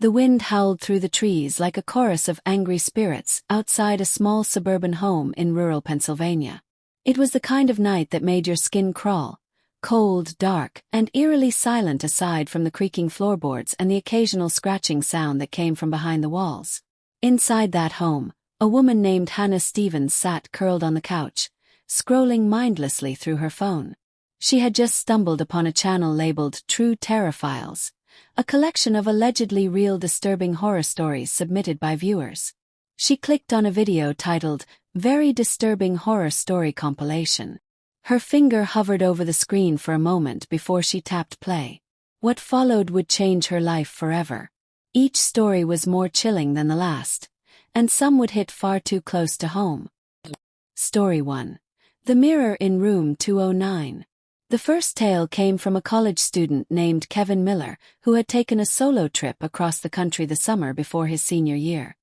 The wind howled through the trees like a chorus of angry spirits outside a small suburban home in rural Pennsylvania. It was the kind of night that made your skin crawl, cold, dark, and eerily silent aside from the creaking floorboards and the occasional scratching sound that came from behind the walls. Inside that home, a woman named Hannah Stevens sat curled on the couch, scrolling mindlessly through her phone. She had just stumbled upon a channel labeled True Terror Files, a collection of allegedly real disturbing horror stories submitted by viewers. She clicked on a video titled, Very Disturbing Horror Story Compilation. Her finger hovered over the screen for a moment before she tapped play. What followed would change her life forever. Each story was more chilling than the last, and some would hit far too close to home. Story 1. The Mirror in Room 209. The first tale came from a college student named Kevin Miller, who had taken a solo trip across the country the summer before his senior year.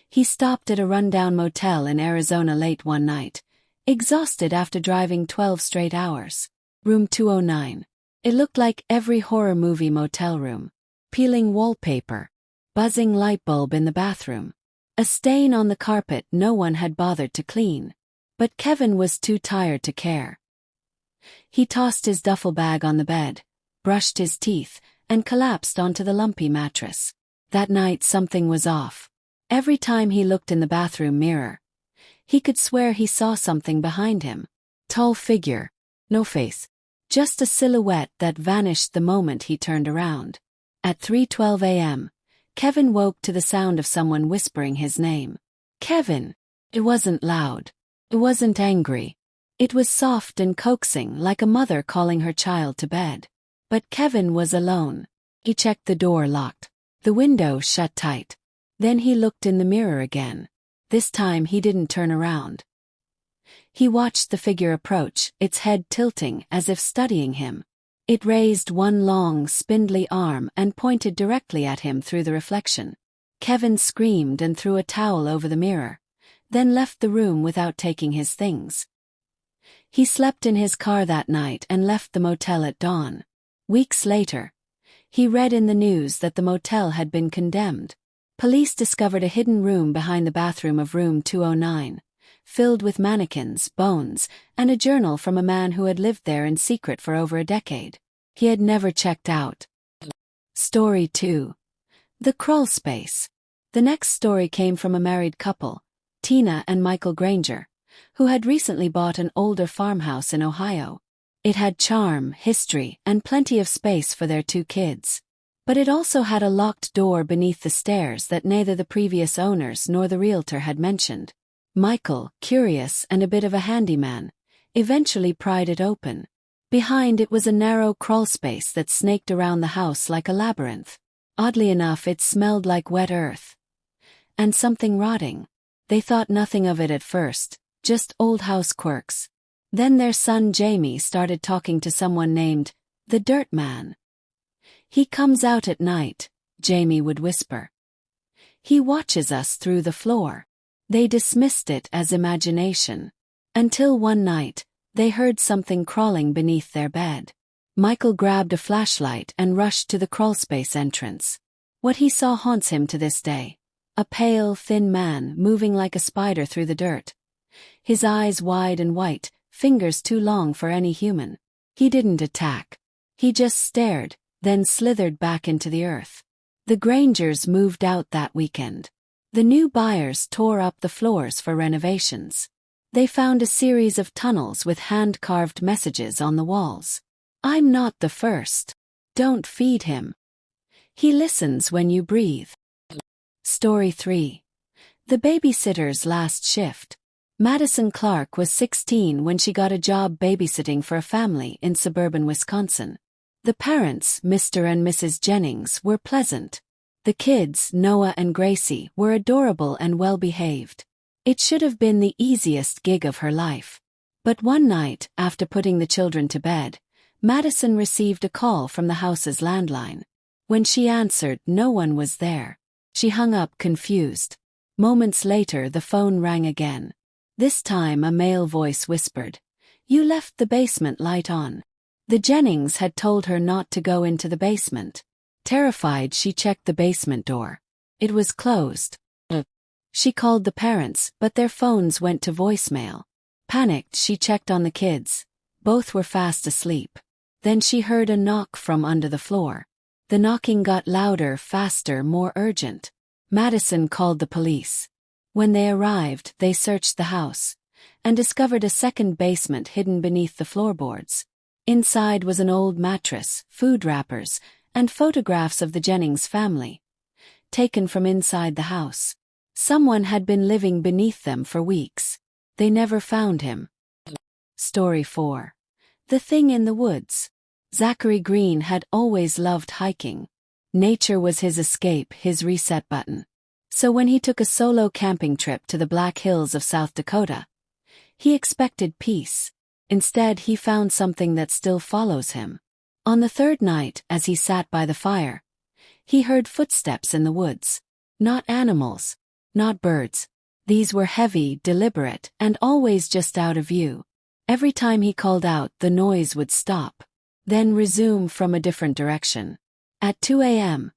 He stopped at a rundown motel in Arizona late one night, exhausted after driving 12 straight hours. Room 209. It looked like every horror movie motel room. Peeling wallpaper. Buzzing light bulb in the bathroom. A stain on the carpet no one had bothered to clean. But Kevin was too tired to care. He tossed his duffel bag on the bed, brushed his teeth, and collapsed onto the lumpy mattress. That night something was off. Every time he looked in the bathroom mirror, he could swear he saw something behind him. Tall figure. No face. Just a silhouette that vanished the moment he turned around. At 3:12 a.m., Kevin woke to the sound of someone whispering his name. Kevin. It wasn't loud. It wasn't angry. It was soft and coaxing, like a mother calling her child to bed. But Kevin was alone. He checked the door locked. The window shut tight. Then he looked in the mirror again. This time he didn't turn around. He watched the figure approach, its head tilting as if studying him. It raised one long, spindly arm and pointed directly at him through the reflection. Kevin screamed and threw a towel over the mirror, then left the room without taking his things. He slept in his car that night and left the motel at dawn. Weeks later, he read in the news that the motel had been condemned. Police discovered a hidden room behind the bathroom of room 209, filled with mannequins, bones, and a journal from a man who had lived there in secret for over a decade. He had never checked out. Story 2. The Crawl Space. The next story came from a married couple, Tina and Michael Granger, who had recently bought an older farmhouse in Ohio. It had charm, history, and plenty of space for their 2 kids. But it also had a locked door beneath the stairs that neither the previous owners nor the realtor had mentioned. Michael, curious and a bit of a handyman, eventually pried it open. Behind it was a narrow crawl space that snaked around the house like a labyrinth. Oddly enough, it smelled like wet earth and something rotting. They thought nothing of it at first, just old house quirks. Then their son Jamie started talking to someone named the Dirt Man. He comes out at night, Jamie would whisper. He watches us through the floor. They dismissed it as imagination. Until one night, they heard something crawling beneath their bed. Michael grabbed a flashlight and rushed to the crawlspace entrance. What he saw haunts him to this day. A pale, thin man moving like a spider through the dirt. His eyes wide and white, fingers too long for any human. He didn't attack. He just stared, then slithered back into the earth. The Grangers moved out that weekend. The new buyers tore up the floors for renovations. They found a series of tunnels with hand-carved messages on the walls. I'm not the first. Don't feed him. He listens when you breathe. Story 3. The Babysitter's Last Shift. Madison Clark was 16 when she got a job babysitting for a family in suburban Wisconsin. The parents, Mr. and Mrs. Jennings, were pleasant. The kids, Noah and Gracie, were adorable and well-behaved. It should have been the easiest gig of her life. But one night, after putting the children to bed, Madison received a call from the house's landline. When she answered, no one was there. She hung up confused. Moments later, the phone rang again. This time a male voice whispered, "You left the basement light on." The Jennings had told her not to go into the basement. Terrified, she checked the basement door. It was closed. She called the parents, but their phones went to voicemail. Panicked, she checked on the kids. Both were fast asleep. Then she heard a knock from under the floor. The knocking got louder, faster, more urgent. Madison called the police. When they arrived, they searched the house and discovered a second basement hidden beneath the floorboards. Inside was an old mattress, food wrappers, and photographs of the Jennings family, taken from inside the house. Someone had been living beneath them for weeks. They never found him. Story 4. The Thing in the Woods. Zachary Green had always loved hiking. Nature was his escape, his reset button. So when he took a solo camping trip to the Black Hills of South Dakota, he expected peace. Instead, he found something that still follows him. On the third night, as he sat by the fire, he heard footsteps in the woods. Not animals, not birds. These were heavy, deliberate, and always just out of view. Every time he called out, the noise would stop, then resume from a different direction. At 2 a.m.,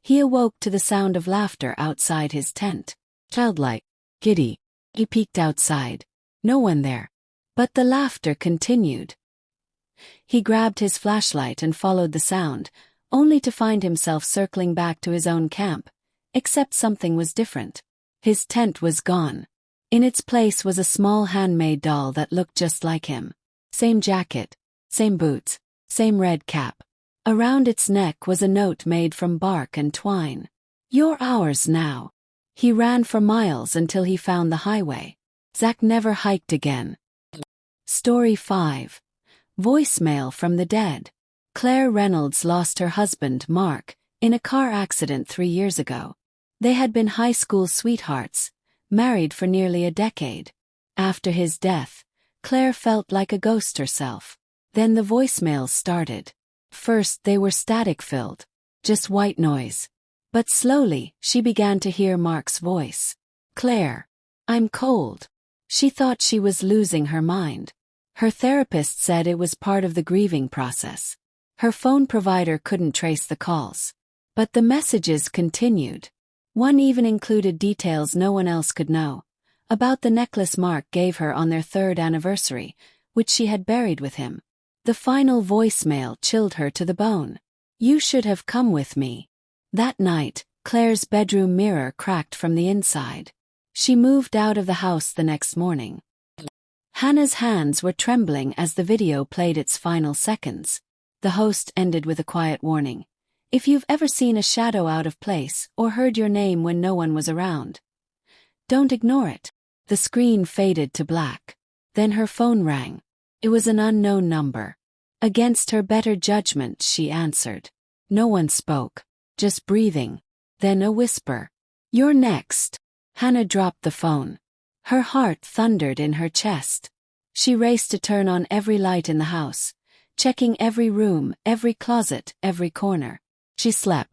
he awoke to the sound of laughter outside his tent. Childlike, giddy, he peeked outside. No one there. But the laughter continued. He grabbed his flashlight and followed the sound, only to find himself circling back to his own camp, except something was different. His tent was gone. In its place was a small handmade doll that looked just like him. Same jacket, same boots, same red cap. Around its neck was a note made from bark and twine. "You're ours now." He ran for miles until he found the highway. Zach never hiked again. Story 5. Voicemail from the Dead. Claire Reynolds lost her husband, Mark, in a car accident 3 years ago. They had been high school sweethearts, married for nearly a decade. After his death, Claire felt like a ghost herself. Then the voicemails started. First they were static-filled, just white noise. But slowly, she began to hear Mark's voice. "Claire, I'm cold." She thought she was losing her mind. Her therapist said it was part of the grieving process. Her phone provider couldn't trace the calls. But the messages continued. One even included details no one else could know, about the necklace Mark gave her on their 3rd anniversary, which she had buried with him. The final voicemail chilled her to the bone. "You should have come with me." That night, Claire's bedroom mirror cracked from the inside. She moved out of the house the next morning. Hannah's hands were trembling as the video played its final seconds. The host ended with a quiet warning. "If you've ever seen a shadow out of place or heard your name when no one was around, don't ignore it." The screen faded to black. Then her phone rang. It was an unknown number. Against her better judgment, she answered. No one spoke, just breathing. Then a whisper. "You're next." Hannah dropped the phone. Her heart thundered in her chest. She raced to turn on every light in the house, checking every room, every closet, every corner. She slept,